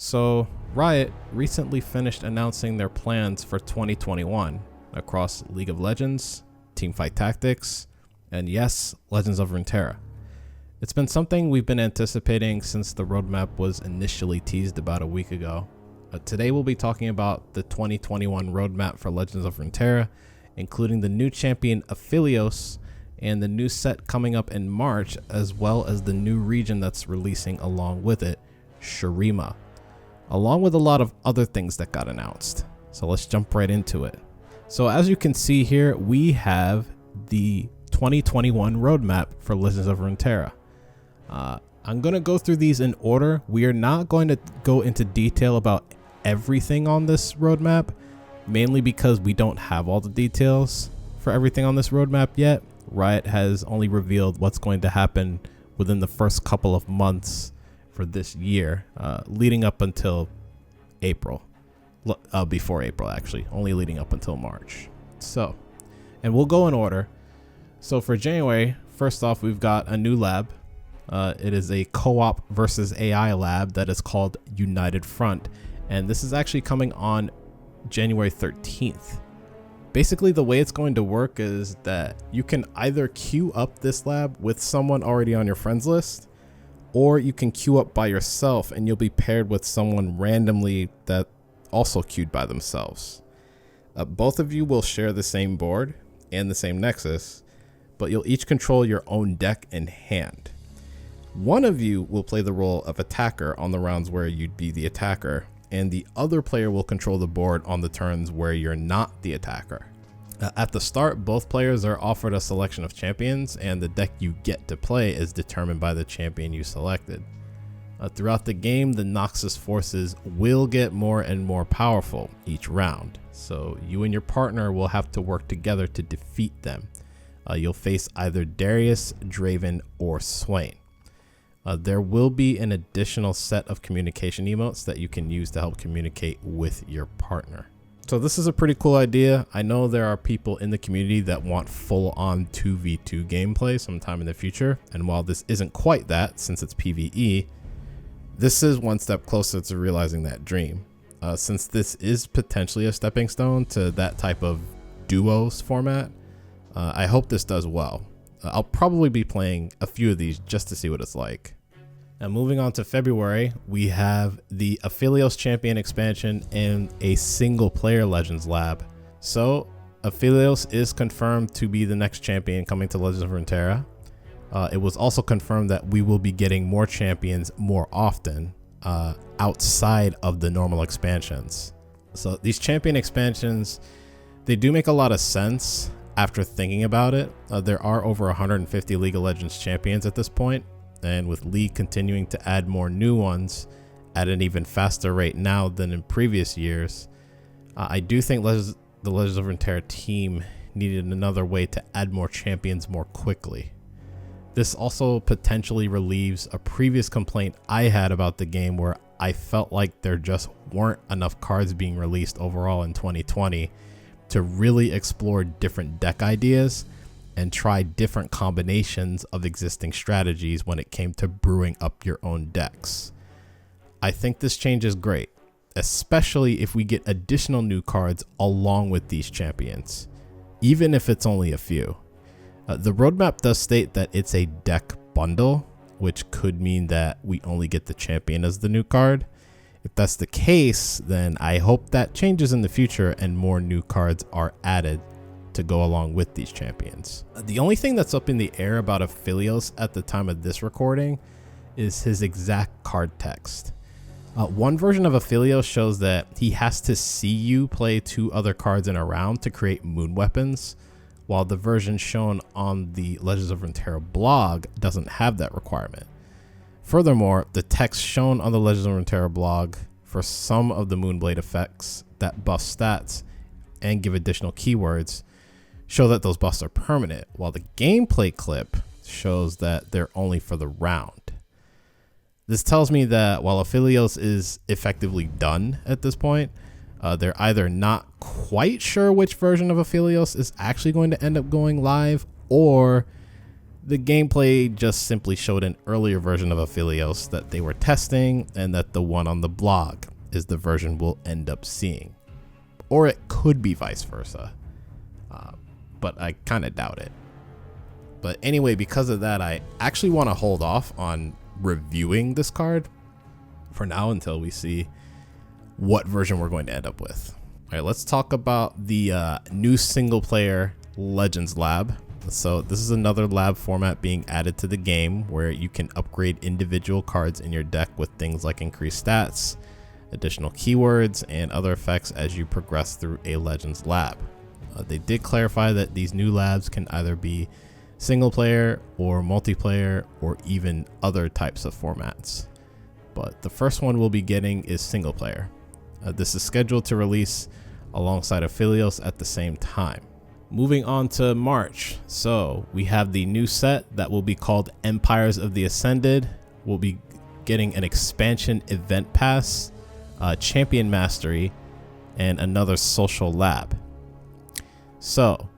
So, Riot recently finished announcing their plans for 2021 across League of Legends, Teamfight Tactics, and yes, Legends of Runeterra. It's been something we've been anticipating since the roadmap was initially teased about a week ago. Today we'll be talking about the 2021 roadmap for Legends of Runeterra, including the new champion Aphelios and the new set coming up in March, as well as the new region that's releasing along with it, Shurima, along with a lot of other things that got announced. So let's jump right into it. So as you can see here, we have the 2021 roadmap for Legends of Runeterra. I'm going to go through these in order. We are not going to go into detail about everything on this roadmap, mainly because we don't have all the details for everything on this roadmap yet. Riot has only revealed what's going to happen within the first couple of months for this year, leading up until April. Before April, actually, only leading up until March. So, and we'll go in order. So for January, first off, we've got a new lab. It is a co-op versus AI lab that is called United Front, and this is actually coming on January 13th. Basically, the way it's going to work is that you can either queue up this lab with someone already on your friends list, or you can queue up by yourself and you'll be paired with someone randomly that also queued by themselves. Both of you will share the same board and the same nexus, but you'll each control your own deck in hand. One of you will play the role of attacker on the rounds where you'd be the attacker, and the other player will control the board on the turns where you're not the attacker. At the start, both players are offered a selection of champions, and the deck you get to play is determined by the champion you selected. Throughout the game, the Noxus forces will get more and more powerful each round, so you and your partner will have to work together to defeat them. You'll face either Darius, Draven, or Swain. There will be an additional set of communication emotes that you can use to help communicate with your partner. So this is a pretty cool idea. I know there are people in the community that want full-on 2v2 gameplay sometime in the future, and while this isn't quite that since it's PvE, this is one step closer to realizing that dream. Since this is potentially a stepping stone to that type of duos format, I hope this does well. I'll probably be playing a few of these just to see what it's like. Now moving on to February, we have the Aphelios champion expansion and a single player Legends lab. So Aphelios is confirmed to be the next champion coming to Legends of Runeterra. It was also confirmed that we will be getting more champions more often outside of the normal expansions. So these champion expansions, they do make a lot of sense after thinking about it. There are over 150 League of Legends champions at this point, and with League continuing to add more new ones at an even faster rate now than in previous years, I do think the Legends of Runeterra team needed another way to add more champions more quickly. This also potentially relieves a previous complaint I had about the game, where I felt like there just weren't enough cards being released overall in 2020 to really explore different deck ideas and try different combinations of existing strategies when it came to brewing up your own decks. I think this change is great, especially if we get additional new cards along with these champions, even if it's only a few. The roadmap does state that it's a deck bundle, which could mean that we only get the champion as the new card. If that's the case, then I hope that changes in the future and more new cards are added to go along with these champions. The only thing that's up in the air about Aphelios at the time of this recording is his exact card text. One version of Aphelios shows that he has to see you play two other cards in a round to create moon weapons, while the version shown on the Legends of Runeterra blog doesn't have that requirement. Furthermore, the text shown on the Legends of Runeterra blog for some of the Moonblade effects that buff stats and give additional keywords show that those buffs are permanent, while the gameplay clip shows that they're only for the round. This tells me that while Aphelios is effectively done at this point, they're either not quite sure which version of Aphelios is actually going to end up going live, or The gameplay just simply showed an earlier version of Aphelios that they were testing, and that the one on the blog is the version we'll end up seeing. Or it could be vice versa, but I kind of doubt it. But anyway, because of that, I actually want to hold off on reviewing this card for now until we see what version we're going to end up with. All right, let's talk about the new single player Legends lab. So this is another lab format being added to the game where you can upgrade individual cards in your deck with things like increased stats, additional keywords, and other effects as you progress through a Legends lab. They did clarify that these new labs can either be single player or multiplayer or even other types of formats. But the first one we'll be getting is single player. This is scheduled to release alongside Aphelios at the same time. Moving on to March. So we have the new set that will be called Empires of the Ascended. We'll be getting an expansion event pass, champion mastery, and another social lab. So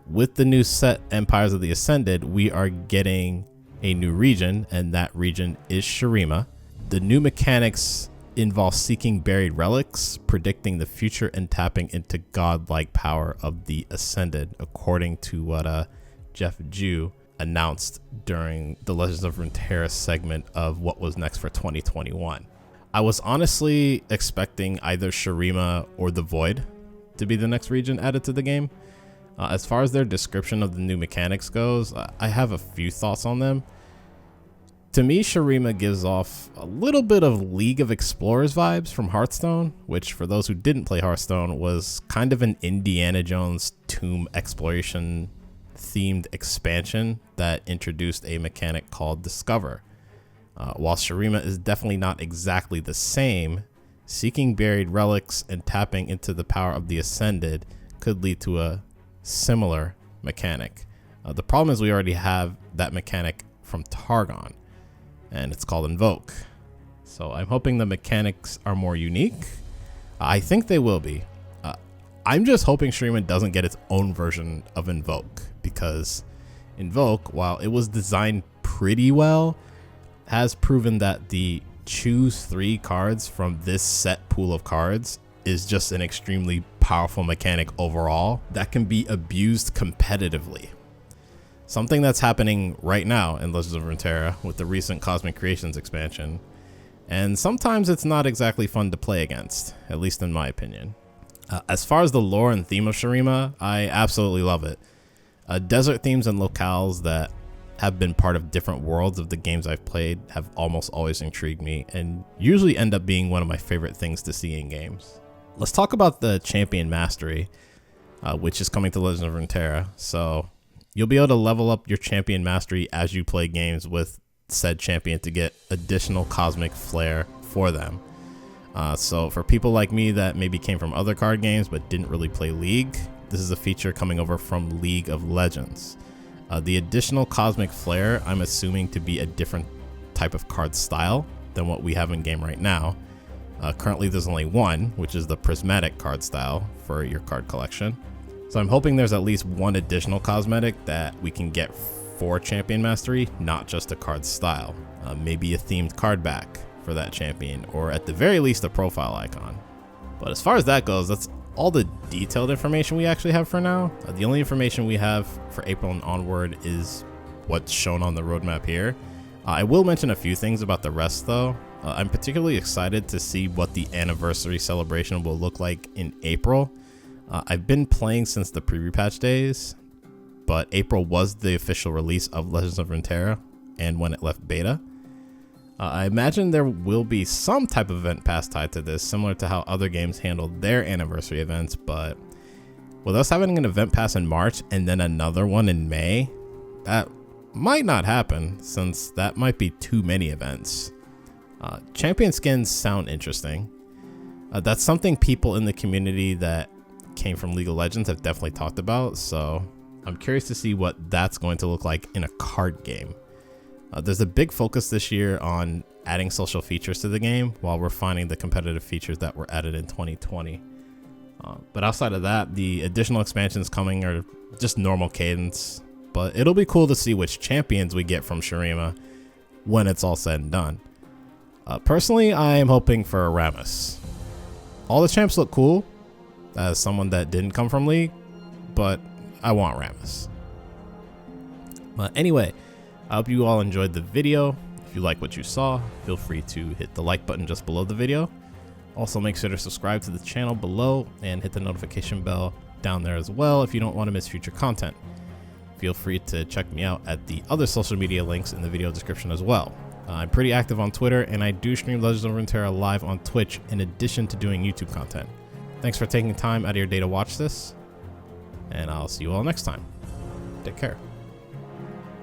with the new set Empires of the Ascended, we are getting a new region, and that region is Shurima. The new mechanics involve seeking buried relics, predicting the future, and tapping into godlike power of the Ascended, according to what Jeff Jew announced during the Legends of Runeterra segment of what was next for 2021. I was honestly expecting either Shurima or the Void to be the next region added to the game. As far as their description of the new mechanics goes, I have a few thoughts on them. To me, Shurima gives off a little bit of League of Explorers vibes from Hearthstone, which for those who didn't play Hearthstone was kind of an Indiana Jones tomb exploration themed expansion that introduced a mechanic called Discover. While Shurima is definitely not exactly the same, seeking buried relics and tapping into the power of the Ascended could lead to a similar mechanic. The problem is we already have that mechanic from Targon, and it's called Invoke. So I'm hoping the mechanics are more unique. I think they will be. I'm just hoping Shurima doesn't get its own version of Invoke, because Invoke, while it was designed pretty well, has proven that the choose 3 cards from this set pool of cards is just an extremely powerful mechanic overall that can be abused competitively. Something that's happening right now in Legends of Runeterra with the recent Cosmic Creations expansion. And sometimes it's not exactly fun to play against, at least in my opinion. As far as the lore and theme of Shurima, I absolutely love it. Desert themes and locales that have been part of different worlds of the games I've played have almost always intrigued me and usually end up being one of my favorite things to see in games. Let's talk about the champion mastery, which is coming to Legends of Runeterra. So you'll be able to level up your champion mastery as you play games with said champion to get additional cosmic flair for them. So for people like me that maybe came from other card games but didn't really play League, this is a feature coming over from League of Legends. The additional cosmic flair, I'm assuming to be a different type of card style than what we have in game right now. Currently there's only one, which is the prismatic card style for your card collection. So I'm hoping there's at least one additional cosmetic that we can get for champion mastery, not just a card style. Maybe a themed card back for that champion, or at the very least a profile icon. But as far as that goes, that's all the detailed information we actually have for now. The only information we have for April and onward is what's shown on the roadmap here. I will mention a few things about the rest though. I'm particularly excited to see what the anniversary celebration will look like in April. I've been playing since the preview patch days, but April was the official release of Legends of Runeterra and when it left beta. I imagine there will be some type of event pass tied to this, similar to how other games handled their anniversary events, but with us having an event pass in March and then another one in May, that might not happen since that might be too many events. Champion skins sound interesting. That's something people in the community that came from League of Legends have definitely talked about, so I'm curious to see what that's going to look like in a card game. There's a big focus this year on adding social features to the game while refining the competitive features that were added in 2020. But outside of that, the additional expansions coming are just normal cadence, but it'll be cool to see which champions we get from Shurima when it's all said and done. Personally, I am hoping for a Rammus. All the champs look cool as someone that didn't come from League, but I want Rammus. But anyway, I hope you all enjoyed the video. If you like what you saw, feel free to hit the like button just below the video. Also, make sure to subscribe to the channel below and hit the notification bell down there as well if you don't want to miss future content. Feel free to check me out at the other social media links in the video description as well. I'm pretty active on Twitter, and I do stream Legends of Runeterra live on Twitch in addition to doing YouTube content. Thanks for taking time out of your day to watch this, and I'll see you all next time. Take care.